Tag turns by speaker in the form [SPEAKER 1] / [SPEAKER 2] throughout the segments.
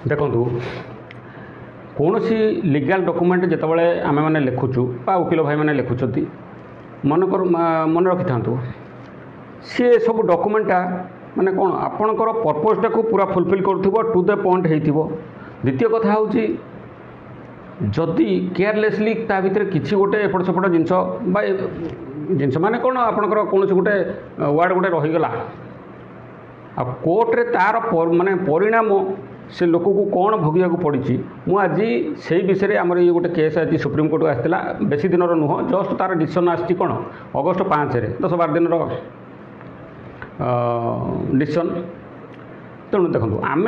[SPEAKER 1] देखु कौन सी legal document जितेबाला आम मैंने लिखुचु वकिल भाई मैंने लिखुंट मनकर मन रखि था सी सब डॉक्यूमेंटा माने कौन आपणकर पर्पजटा को पूरा फुलफिल करुव टू द पॉइंट हो। द्वितीय कथा हूँ जदि केयरलेसली ता भीतर किसी गोटे एपट सेपट जिनस जिनस माने कौन आपणकर कौन गोटे वार्ड गोटे रहीगला आ कोर्टे तार माने परिणाम से लोक को कौन भोगिया पड़ी आज से विषय आमर ये गोटे केस आज सुप्रीमकोर्ट आसाला बेसी दिन नुह जस्ट तार डिसीजन आसी कौन अगस्ट 5 10-12 दिन डिसीजन। तेणु देखो आम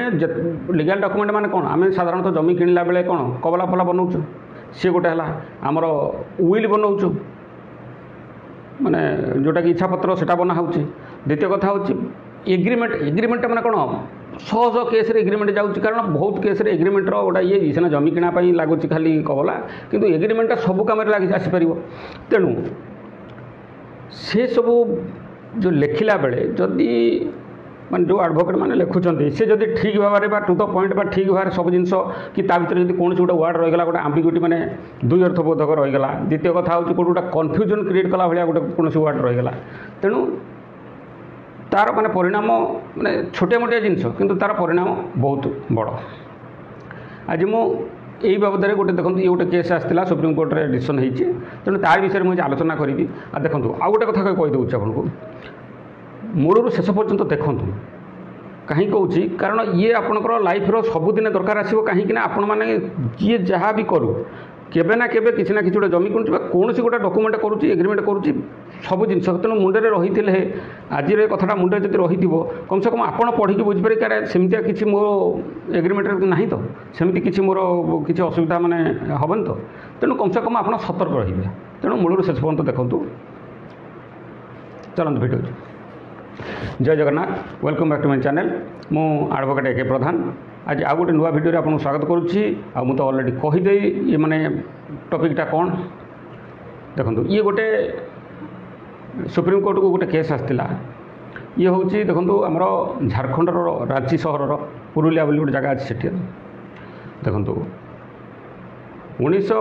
[SPEAKER 1] लीगल डॉक्यूमेंट माने कौन आम साधारणतः जमी किणला बेले कौन कबला फला बनाऊँ सी गोटे है आमर उइल बनाऊँ माने जोटा कि इच्छापत्र से बना। द्वितीय कथा हूँ एग्रीमेंट मैंने कौन सह केस एग्रीमेंट जाऊँगी कारण बहुत केस एग्रीमेंटर गोटा ये सीना जमी किना लगुच खाली कबला किंतु एग्रीमेंटा सब कम लगे आसीपर। तेणु से सब जो लिखला बेले जदि मान जो एडवोकेट मैंने लिखुंट से जब ठीक भाव में टू द पॉइंट ठीक भाव सब जिन कि भर जब कौन गोटे वार्ड रहीगला गोटे आम्बिग्यूटी मैंने दुई अर्थबोधक रहीगला। द्वितीय कथा हूँ गोटे कन्फ्यूजन क्रिएट कला भाया गोटे कौन वार्ड रहीगला। तेणु तार माने परिणाम माने छोटे मोटे जिनस किंतु तार परिणाम बहुत बड़। आज मु यही बाबद में गोटे देखो ये गोटे केस आसाला सुप्रीमकोर्ट रे डिसीजन होती तेणु तार विषय मुझे आलोचना करी। देखो आउ गोटे कथा कहीदे आपको मूलरू शेष पर्यंत देखूँ कहीं कहूँ कारण ये आपणकर लाइफ रो सबुदिन दरकार आसो कहीं आपण मैंने किए जहाँ भी करूँ केबे ना केबे किसी ना किसी गोटे जमी किणुची कौन गोटे डॉक्यूमेंट करुच्ची एग्रीमेंट करुच्ची सब जिन तेणु मुंडे रही आज कथाटा मुंडे जब रही कम से कम आपड़ पढ़ी बुझीपारे क्या सेमती किसी मोर एग्रीमेंट ना तो सेमती किसी मोर किसी असुविधा माने हेन तो तेणु कम से कम आप सतर्क रे। तेणु मूलर शेष पर्यंत देखूँ चलते भिडियो। जय Jagannath welcome back to my channel मु एडवोकेट ए के प्रधान। आज आउ गोटे नुआ भिडियो आपको स्वागत करुच्ची आ मु तो ऑलरेडी कहीदे ये माने टॉपिकटा कौन देखो ये गोटे सुप्रीमकोर्ट को गोटे केस आसाला ये हूँ देखो आमर झारखंड रांची सहर पुरुलिया बोली गोटे जगह अच्छी से देखो 19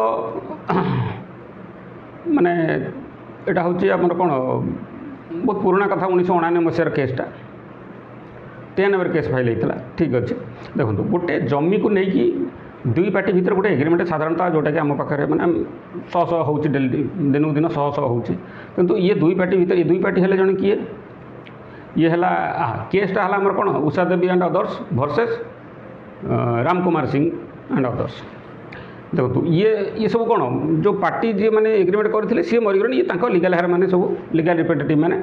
[SPEAKER 1] माने यहाँ हूँ आमर कौन बहुत पुराना कथा 1999 मसीहार केसटा 10 नंबर केस फाइल होता ठीक अच्छे। देखो गोटे जमी को लेकिन दुई पार्टी भितर गोटे एग्रीमेंट साधारणतः जोटा कि आम पाखे मैंने शह हो दिन दिन शह हो किंतु ये दुई पार्टी भितर ये दुई पार्टी है जन किए ये है केसटा है आमर कौन Usha Devi and others versus Ram Kumar Singh and others. देखो ये सब कौन जो पार्टी जी मैंने एग्रीमेंट करते सी मरीगले ये लीगल हेयर मैंने सब लीगल रिप्रेजेंटेटिव मैंने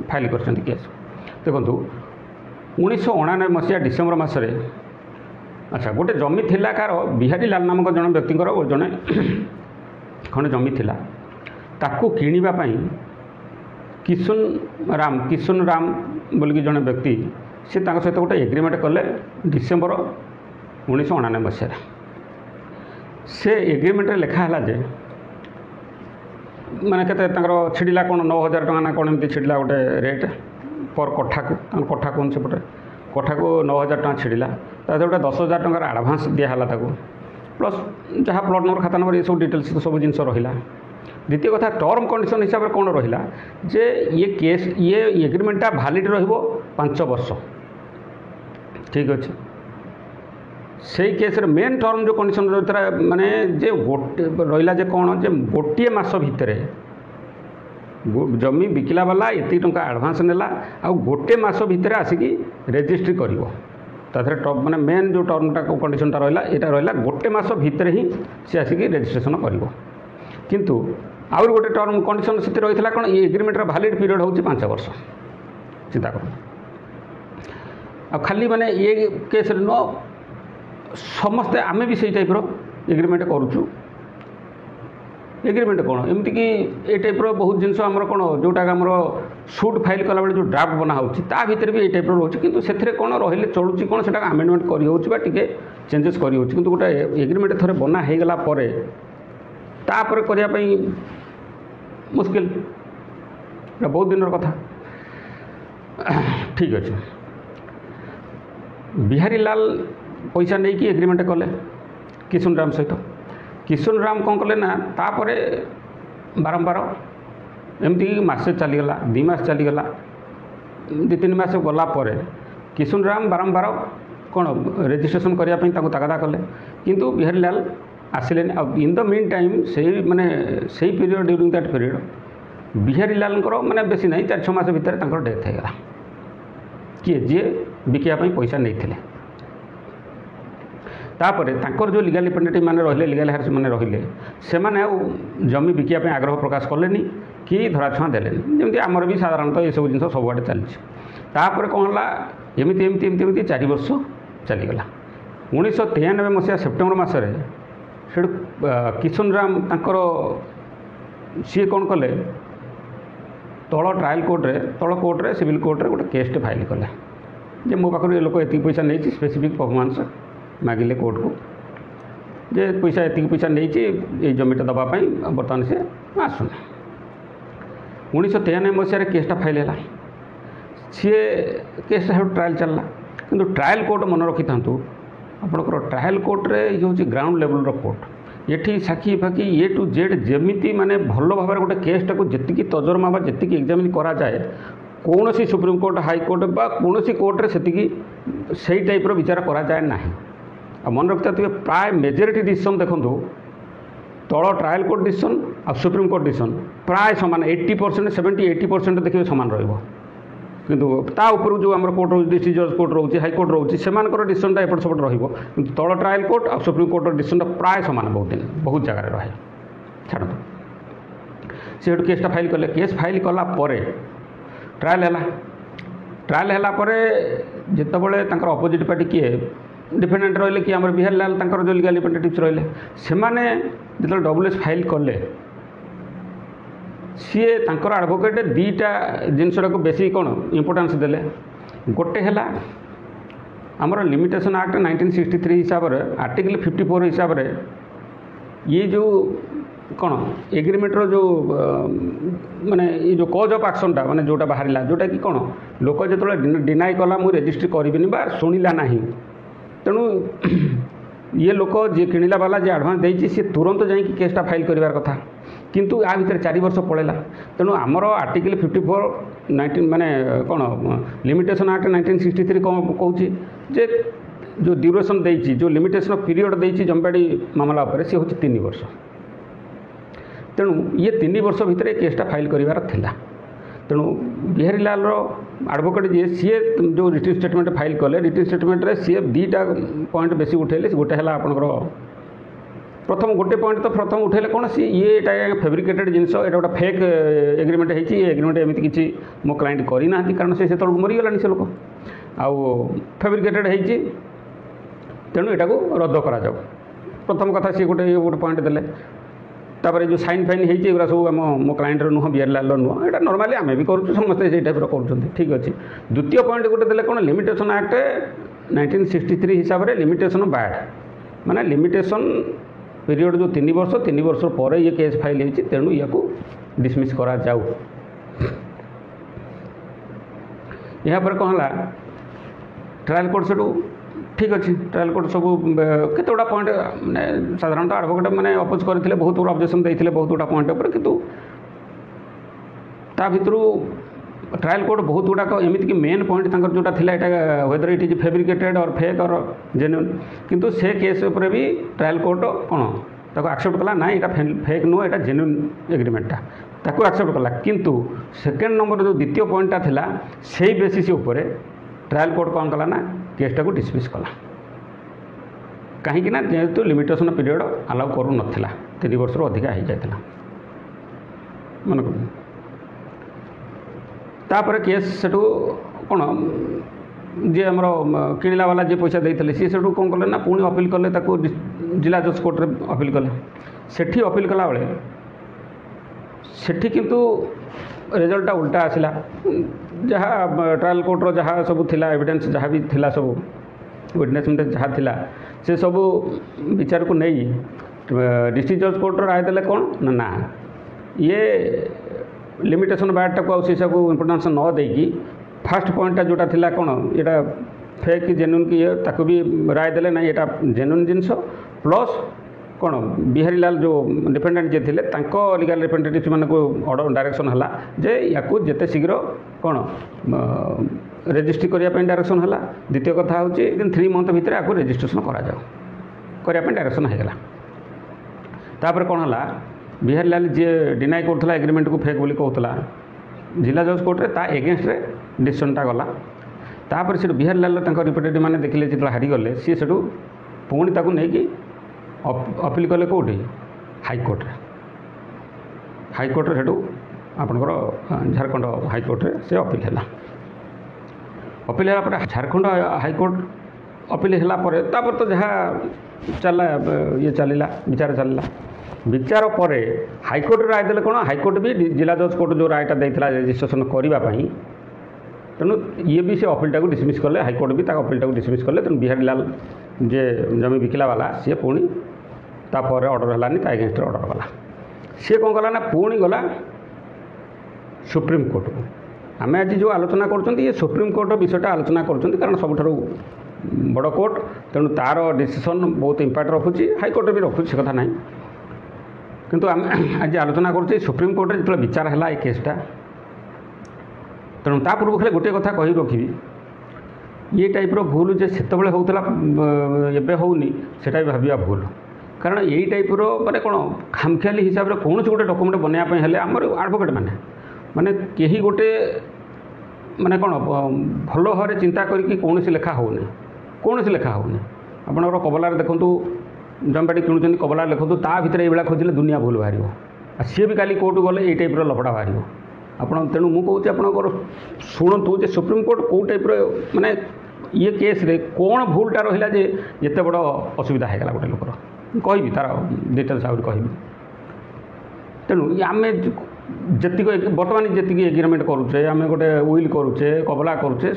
[SPEAKER 1] फाइल कर केस। देखो 1999 मसीहा डिसेम्बर मसरे अच्छा गोटे जमी थिला कार बिहारी लाल नामक जन व्यक्ति जड़े खंडे जमी थिला ताकू किणवा किशुन राम बोलिकी जड़े व्यक्ति से सहित गोटे एग्रीमेंट कले डिसेम्बर 1999 मसीह से एग्रीमेंट लिखाला जे माने केते छिड़ला कौन 9,000 टका ना कौन एमती छिड़ला गोटे रेट पर कठा को कठा कौन सेपटे कठा को 9,000 टका छिड़ला गोटे 10,000 टकर आडभांस दिहला प्लस जहाँ प्लट नंबर खाता नंबर ये सब डिटेल्स सब जिन रहा। द्वितीय कथा टर्म कंडीशन हिसाब से कौन रहा जे ये केस ये एग्रीमेंटा भैलिड रो 5 वर्ष ठीक अच्छे। से केस मेन टर्म जो कंडीशन रही माने जे गोटे रहा जे कौन जे गोटे मास भितर जमी बिकिला वाला एति टंका एडवांस नेला आ गोटे मास भितर आसिकी रेजिस्ट्री करिवो ताथरे टॉप माने मेन जो टर्मटा कंडीशनटा रहा यहाँ रहा गोटे मास भितर ही से आसिकी रेजिस्ट्रेशन करिवो किंतु आउर गोटे टर्म कंडीशन से रही कौन ये एग्रीमेंटर भैलिड पीरियड हूँ 5 वर्ष चिंता कर खाली माने ये केस न समस्ते आमे भी सही टाइप एग्रीमेंट करुचु एग्रीमेंट कौन एमती कि ये टाइप बहुत जिन आमर कौन जोटा आमर सुट फाइल कला बेले जो ड्राफ्ट बना होता भीतर भी ये टाइप रोचे किंतु से कौन रही चलुची कौन से आमेंडमेंट कर चेंजेस कर गोटे एग्रीमेंट थे बना होगला करने मुश्किल बहुत दिन कथा ठीक अच्छे। बिहारी लाल पैसा नहीं कि एग्रीमेंट कले किशुन राम सहित किशुन राम कौन कले ना तापरे बारंबार एमती मासे चलीगला 2 मास चलीगला 2-3 मास गला किशुन राम बारंबार कौन रेजिस्ट्रेशन करने तागदा कले किंतु बिहारी लाल आसिले इन द मीन टाइम से माने से period during that period Bihari Lal माने बेसी नहीं 4-6 मास भितर डेथ होगा किए जी बिकापी पैसा नहीं थे तापर तांकर जो लीगल रिप्रेजेंटेटिव मैंने रहिले लीगल हार्स मैंने रहिले से माने जमी बिकापी आग्रह प्रकाश कलेनी कि धराछुआ देलेनी जमी आमर भी साधारणतः ये सब जिन सबुआड़े चलती तापर कौन है एमती एमती एमती एमती 4 वर्ष चलीगला 1993 मसीहा सेप्टेम्बर मसरे से किशुन राम तांकर सी कौन कले तल ट्रायल कोर्टे सिविल कोर्टे गोटे केसटे फाइल कले जे मो पाखर लोक ये पैसा नहीं स्पेसिफिक परफॉर्मेंस मागिले कोर्ट को जे पैसा ये पैसा नहीं जमीटा दवापाई बर्तमान से आसुना 1993 मसीह केसटा फाइल है सी केसटा ट्रायल चलला किंतु ट्रायल कोर्ट मन रखी था आपंकर ट्रायल कोर्टे ये हूँ ग्राउंड लेवल कोर्ट ये साक्षी फाखी ए टू जेड जमीती माने भल भाव गोटे केसटा को जी तजरमा बा जी एग्जामिन करा जाए कौन सी सुप्रीम कोर्ट हाईकोर्ट बा कौन सी कोर्टे से टाइप विचार करा जाए ना मन रखता थे प्राय मेजोरिटी डिसीजन देखो तल ट्रायल कोर्ट डिसीजन आ सुप्रीम कोर्ट डिसीजन प्राय सामान 80% 70-80% देखिए सामान रहिबो किंतु ता ऊपर जो आम कोर्ट रोचे डिस्ट्रिक्ट जज कोर्ट रोचे हाईकोर्ट रोचे से डिसीजन एपट सेपट रहिबो किंतु तल ट्रायल कोर्ट और सुप्रीम कोर्ट डिसीजन प्राय सामान बहुत दिन बहुत जगह रहे छाड़ से केसटा फाइल कले केस फाइल कला ट्रायल है जितेबाला अपोजिट पार्टी किए डिफेंडेंट रहिले कि आम बिहारी लाल जो लीगल रिप्रेजेंटेटिव्स रहिले से जो डब्ल्यूएस फाइल कले सी आडभोकेट 2टा जिनसा को बेसी कौन इम्पोर्टान्स देले गोटे है आमर लिमिटेशन एक्ट 1963 हिसाब से आर्टिकल 54 हिसाब से ये जो कौन एग्रीमेंट जो माने ये जो कज ऑफ एक्शनटा माने जोटा बाहर जोटा कि कौन लोक जो डिनाई कला मुझे रेजिस्ट्री करी बा शुणिला ना तेणु ये लोक जी किणिला वाला जी एडवांस देती सी तुरंत जाकि केसटा फाइल करार कथा किंतु आ भितर 4 वर्ष पड़ेगा तेणु आमर आर्टिकल 54 माने कौन लिमिटेशन एक्ट 1963 कौन कौच जे जो ड्यूरेशन देती जो लिमिटेशन पीरियड देती जमीबाड़ी मामला उपर सी हूँ 3 वर्ष तेणु ये 3 वर्ष भितर केसटा फाइल करार थिला तेणु बिहारी लाल आडभोकेट जी सी जो रिटन स्टेटमेंट फाइल कले रिटन स्टेटमेंट रे सी 2टा पॉइंट बेसी उठेले गोटे है आपंकर प्रथम गोटे पॉइंट तो प्रथम उठेले कौन सी ये फेब्रिकेटेड जिनस ये गोटे फेक एग्रीमेंट होती एग्रीमेंट एमती किसी मो क्लाइंट करना कारण से मरीगला से लोक आउ फेब्रिकेटेड होती तेणु यहाँ को रद्द करा जाऊ प्रथम कथा सी गोटे पॉइंट देले तापर जो साइन फाइन होती है सब आम मो क्लाइंटर नुह बिहारी लाल नुह यहाँ नॉर्मली आम भी करूँ समस्ते से टाइप कर ठीक अच्छे द्वितीय पॉइंट गोटे देले कौन लिमिटेशन एक्ट 1963 हिसाब से लिमिटेशन बैड माने लिमिटेशन पीरियड जो 3 वर्ष पर ये केस फाइल होती तेणु या डिसमिस करा जाऊ यहाँ पर कौन है ट्रायल कोर्ट से ठीक अच्छे ट्रायल कोर्ट सब केत गुड़ा पॉइंट मैंने साधारणतः आडभोकेट मैंने अपोज करते बहुत गुड़ा ऑब्जेक्शन देते बहुत गुड़ा पॉइंट पर किंतु ता भितर ट्रायल कोर्ट बहुत गुड़ाक एमती कि मेन पॉइंट जोटा थिला एटा वेदर इट इज फेब्रिकेटेड और फेक और जेन्युइन किंतु से केस उपर भी ट्रायल कोर्ट कौन ताको एक्सेप्ट कला ना यहाँ फेक नुह यहाँ जेन्युइन एग्रीमेंटा ताको एक्सेप्ट कला किंतु सेकेंड नंबर जो द्वितीय पॉइंटा थिला से बेसिस उपर ट्रायल कोर्ट कौन कला ना केसटा को डिसमिस कला कहीं जेहेतु लिमिटेशन पीरियड अलाउ करू नथिला 3 वर्ष अधिका हो जाता मन तापर केस सेठू कौन जी आमर किणिला वाला जी पैसा देते सी सेठू कौन कले ना पुणी अपील कले जिला जज कोर्ट रे अपील कले सेठी अपील कला बेले सेठी किंतु रिजल्टा उल्टा आसला जहाँ ट्रायल कोर्टर जहाँ सब थिला एविडेंस जहाँ भी थिला सब विटनेस जहाँ थिला से सब विचार को नहीं डिस्ट्रिक्ट जज कोर्टर राय देले कौन ना ये लिमिटेशन बैडटा को शीशा को इम्पोर्टान्स न देकी फास्ट पॉइंटा जोटा थिला कौन यहाँ फेक कि जेन्युइन कि ये ताको भी राय देले ना एटा जेन्युइन जिनस प्लस कौन बिहारी लाल जो डिफेंडेंट जे थे लीगल रिप्रेजेंटेटिव मान को ऑर्डर डायरेक्शन है जे या जिते शीघ्र कौन रेजिस्ट्री करने डायरेक्शन है। द्वितीय कथा हूँ 3 मंथ भितर आपको रेजिस्ट्रेशन करने डायरेक्शन होगा। तापर कौन है बिहारी लाल जी डिनाई करता एग्रीमेंट को फेक बोली कहला जिला जज कोर्टे ता एगेन्स्ट डिसीजनटा गला। तापर से बिहारी लाल रिप्रेजेंटेटिव मैंने देखिले जो हारीगले सी से पुणी ताकू नहीं अपील कले कौटी हाईकोर्टे हाईकोर्टे से आपणकर झारखंड हाईकोर्टे से अपील है। अपील है झारखंड हाईकोर्ट अपील है तो जहाँ चला ये चलला विचार चलला विचार पर हाईकोर्ट राय देले कौन हाईकोर्ट भी जिला जज कोर्ट जो रायटा देता रेजिस्ट्रेशन करने तेणु ये भी से अपीलटा को डिसमिस कले हाईकोर्ट भी अपीलटा को डिसमिस कले तेणु बिहारी लाल जे जमी बिकिला वाला सी पुणी तापर ऑर्डर है एगेन्स्ट ऑर्डर गला सी कौन कला ना पुणी गला सुप्रीम कोर्ट को। आम आज जो आलोचना कर सुप्रीम कोर्ट विषयटा आलोचना कर कारण सबुठारु बड़ कोर्ट तेणु तार डिसीजन बहुत इम्पैक्ट रखुच्छी हाईकोर्ट भी रखुच्छी से कथा ना किंतु आम आज आलोचना कर सुप्रीम कोर्ट जो विचार है ये केसटा तेणु ता पूर्व खाली गोटे कथा कही रखी ये टाइप्र भूल जे से होता एवं होनी सेटा भी भाविया भूल कारण यही टाइप्र माने कौन खामखियाली हिसाब से कौन गोटे डॉक्यूमेंट बनायापी हेल्ले आमर एडवोकेट माने कहीं गोटे माने कौन भल भाव चिंता करके कौन लेखा होनी कौन लेखा होनी आपंकर कबलार देखूँ जमीबाड़ी किणुच्च कबलार लिखुँ ता भर ये खोजिले दुनिया भूल बाहर सी भी काली कोर्ट गले ये टाइप्र लफड़ा बाहर आपण तेणु मुझे आपंकर शुणु जे सुप्रीम कोर्ट कौ टाइप्र माने ये केस रे कौन भूलटा रहा जे जिते बड़ असुविधा होगा गोटे लोकर कहि तार डिटेल्स आहुरी कहि तेणु आम जी बर्तमान जी एग्रीमेंट करुचे आम गोटे विल करुचे कबला करुचे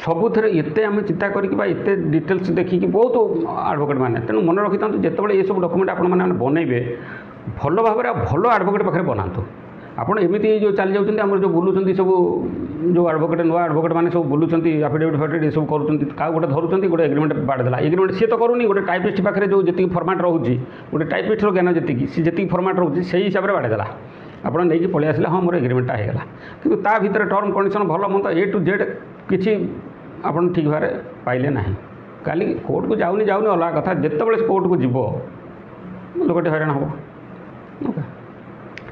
[SPEAKER 1] सबुथ एत आम चिंता करते डिटेल्स देखिकी बहुत आडभोकेट मैंने तेणु मन रखी था जिते ये सब डॉक्यूमेंट आपण मैंने बनइबे भल भाव भल आडभोकेट पाखे बनातु आपड़ एमती जो चली जाऊँच आम जो बुलूँ सब जो आडभोकेट नुआ आडभोकेट मैंने सब बुलूँ आफिडेविट फाफिडेविट सब कर गोटे धरुँच गोटे एग्रीमेंट बाढ़ला एग्रीमेंट सी तो करूनी गोटे टाइपिस्ट पाखे जो जी फर्माट रोचे गोटे टाइपिस्टर ज्ञान जी सी जी फर्माट रोचे से हिसाब से बाढ़ला आप नहीं पलि आसले हाँ मोर एग्रीमेंटा होगा कि ता भर टर्म कंडीशन भल मंद ए टू जेड किसी आप ठीक भाव पाइले ना काली कोर्ट को जाऊनी अलग कथा जिते कोर्ट को जीव लोकटे हईराण हम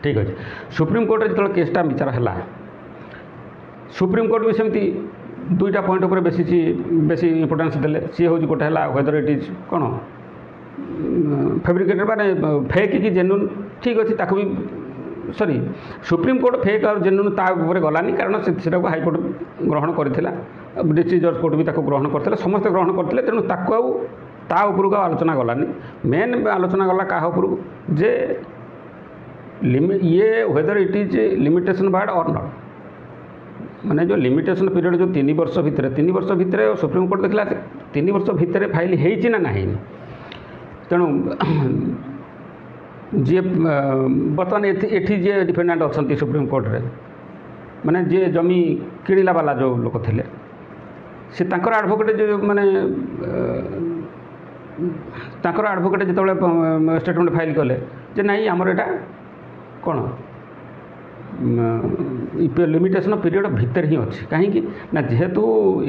[SPEAKER 1] ठीक अच्छे। सुप्रीम कोर्ट जो केसटा विचार है सुप्रीम कोर्ट भी सेमती दुईटा पॉइंट पर बेसी इंपोर्टेंस देले सी हूँ गोटे है वेदर इट इज कौन फैब्रिकेटेड माने फेक कि जेन्युइन ठीक अच्छे ताको भी सॉरी सुप्रीम कोर्ट फेक और जेन्युइन ता ऊपर गलानी कारण से हाईकोर्ट ग्रहण करथिला डिस्ट्रिक्ट जज कोर्ट भी ताको ग्रहण करथिला समस्त ग्रहण करथिले तेणु ताको ता ऊपर आलोचना गलानी मेन आलोचना गला क्या ऊपर जे ये whether it is limitation barred और नॉट माने जो लिमिटेशन पीरियड जो 3 वर्ष भितर सुप्रीम कोर्ट देखला 3 वर्ष भितर फाइल होईची ना नहीं तेणु जी बर्तमान एठी जे डिफेंडेंट अच्छा सुप्रीम कोर्ट रे माने जे जमी किणिला वाला जो लोक थे सी तांकर एडवोकेट जो माने तांकर एडवोकेट जिते स्टेटमेंट फाइल कले जे नहीं आमर एटा कौन लिमिटेशन पीरियड भितर ही अच्छी कहीं ना जेहेतु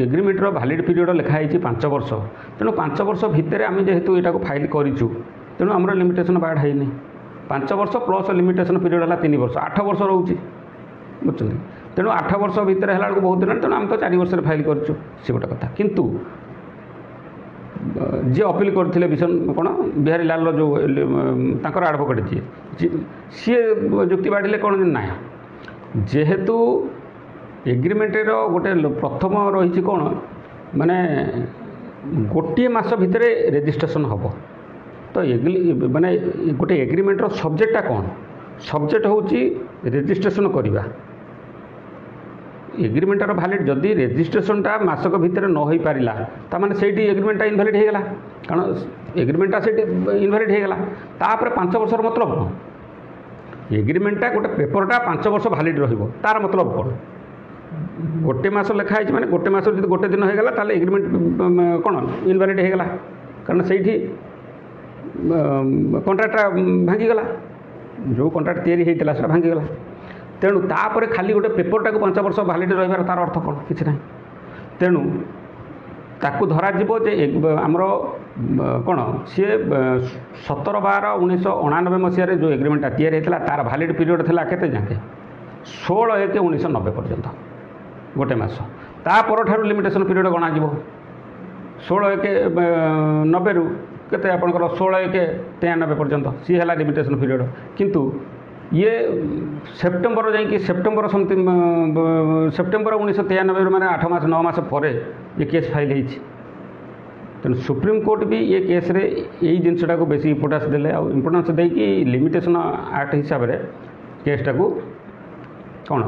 [SPEAKER 1] एग्रीमेंटर वैलिड पीरियड लिखाई 5 वर्ष तेणु 5 वर्ष भितर आम जेहेतु यहाँ फाइल करूँ तेणु आम लिमिटेशन बाढ़ है 5 वर्ष प्लस लिमिटेशन पीरियड है 3 वर्ष 8 वर्ष रोचे बुझे तेणु 8 वर्ष भितर है बहुत दिन तेणु आम तो 4 वर्ष फाइल करूँ से गोटे कथा किंतु जी अपील करते विषय कौन बिहारी लाल जो एडवोकेट जी सी जुक्ति बाढ़े कौन ना जेहेतु एग्रीमेंटर गोटे प्रथम रही कौन माने गोटे मास भितर रेजिस्ट्रेशन हम तो माने गोटे एग्रीमेंटर सब्जेक्टा कौन सब्जेक्ट हूँ रेजिस्ट्रेशन करवा एग्रीमेंटर भैलिड जदि रेजिस्ट्रेशनटा मासक भितर न हो पारा ताने से एग्रीमेंटा इनभैलिड होगा कारण एग्रीमेंटा से इनभैलिड होगा तापर 5 वर्ष मतलब कौन एग्रीमेंटा गोटे पेपरटा 5 वर्ष भैलिड रही तार मतलब कौन गोटे मस लिखाई मैंने गोटे मस जो गोटे दिन होगा ताल एग्रीमेंट कौन इनवैलिड होगा कारण से कंट्राक्टा भांगीगला जो कंट्राक्ट तैयारी होता है भांगीगला तेणु तापर खाली गोटे पेपरटा 5 वर्ष भैलिडिटी रही तार अर्थ कौन कि ना तेणु ताकू धरा आमर कौन सी 17/12/1999 मसीह जो एग्रीमेंटा तैयारी होता तार भैलिड पीरियड था केते जाके 16/1/1990 पर्यंत गोटे मस तापर लिमिटेशन पीरियड गणा 16/1/90 रु केते आपंकर 16/1/93 पर्यंत सी है लिमिटेशन पीरियड किंतु ये सेप्टेम्बर जाकि सेप्टेम्बर समथिंग सेप्टेम्बर 1993 मैंने 8 मास 9 मास पर ये केस फाइल होती तेणु सुप्रीम कोर्ट भी ये केस रे यही जिनटा को बेसी इम्पोर्टान्स देले आ इम्पोर्टान्स देकी लिमिटेशन एक्ट हिसाब से केसटा को कौन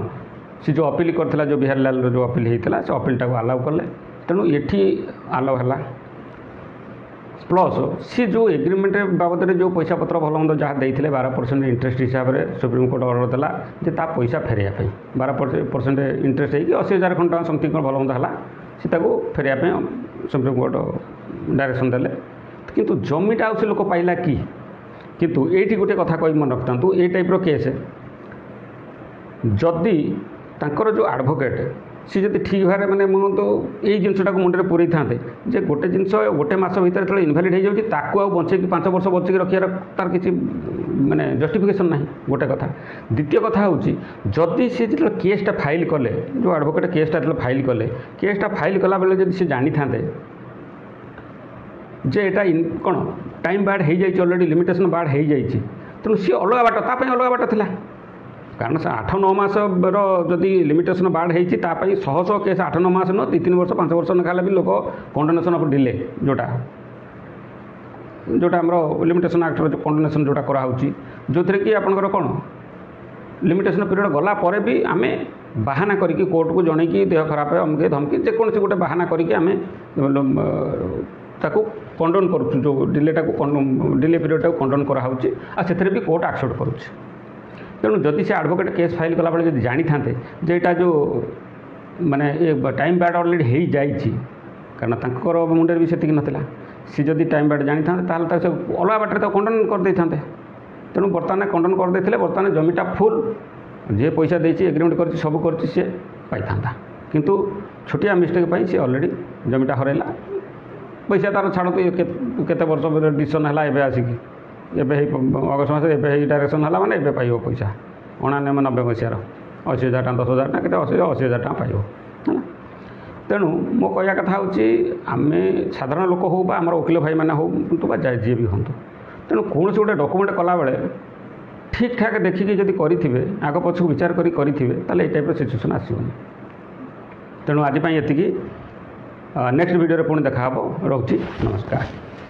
[SPEAKER 1] सी जो अपील करथिला जो बिहार लाल जो अपील होता से अपीलटा को अलाउ कले तेणु ये अलाउ है प्लस सी जो एग्रीमेंट बाबद में जो पैसा पत्र भल मंद जहाँ देते 12% इंटरेस्ट हिसाब से सुप्रीम कोर्ट ऑर्डर देला जे ता पैसा फेरिया 12% इंटरेस्ट होगी 80,000 खंड समथिंग भल मंद है सी फेरिया सुप्रीम कोर्ट डायरेक्शन देले किंतु जमीटा से लोक पाइला कि किंतु ये गोटे कथा कही मन रखता ये टाइप केस जदि तांकर जो एडवोकेट सी जब ठीक भाव मैंने तो यही जिनटा को मुंडे पूरे था जे गोटे जिन गोटे मस भर जो इनभैलिड हो जाती बचे 5 वर्ष बचेक रखार तार किसी माने जस्टिफिकेशन ना गोटे कथा द्वितीय कथा हूँ जदि सी जो केसटा फाइल कले जो एडवोकेट केसटा जो फाइल कले केसटा फाइल कला बेले जब सी जानी था जे एटा कौन टाइम बाड हो जाए अलरेडी लिमिटेशन बाड हो जाए तेणु सी अलग बाट ताप अलग बाट था कारण से 8-9 मास जदि लिमिटेशन बाड होती शह केस 8-9 मास न 3 वर्ष 5 वर्ष ना भी लोक कंडोनेशन ऑफ डिले जोटा आम लिमिटेशन एक्ट जो कंडोनेशन जोटा कराऊँगी जो थी कि आपंकर कौन लिमिटेशन पीरियड गला पर भी आम बाहाना करके कोर्ट को जन कि देह खराब अमके धमकी जेकोसी गोटे बाहाना करके आम ताकू कंडोन करूँ जो डिलेटा डिले पीरियडटा कंडोन कराऊँगी आ से भी कोर्ट एक्सेप्ट करुच्ची तेणु जदि से एडवोकेट केस फाइल कला बेले जब जानी था जे एटा जो माने टाइम बैड अलरेडी हो जाइए कारण तांकर मुंडे भी सेतिक नथिला सी जदि टाइम बैड जानी था से अलग बाटर तो कंडोन कर दे था तेणु बर्तमान कंडोन कर देते बर्तमान जमीटा फुल जे पैसा देती एग्रीमेंट कर सब कर पाई था किंतु छोटिया मिस्टेक सी अलरेडी जमीटा हरैला पैसा तार छाड़ तो केते वर्ष डिसीजन है एवं आसिक अगस्ट मस डायरेक्शन है मैंने एवं पाइब पैसा 89 मसीहार 80,000 टଙ୍କା 10,000 टଙ୍କା के 80,000 टଙ୍କା पाइब है तेणु मो कहया कथा हूँ आम साधारण लोक हो आम वकिल भाई मैंने हो जी भी हूँ तेणु कौन से गोटे डॉक्यूमेंट कला बेले ठीक ठाक देखिए जब करेंगे आग पछक विचार करेंगे ताले ये टाइप सिचुएसन आसोनी तेणु आज ये नेक्स्ट वीडियो पुणी देखा रोची नमस्कार।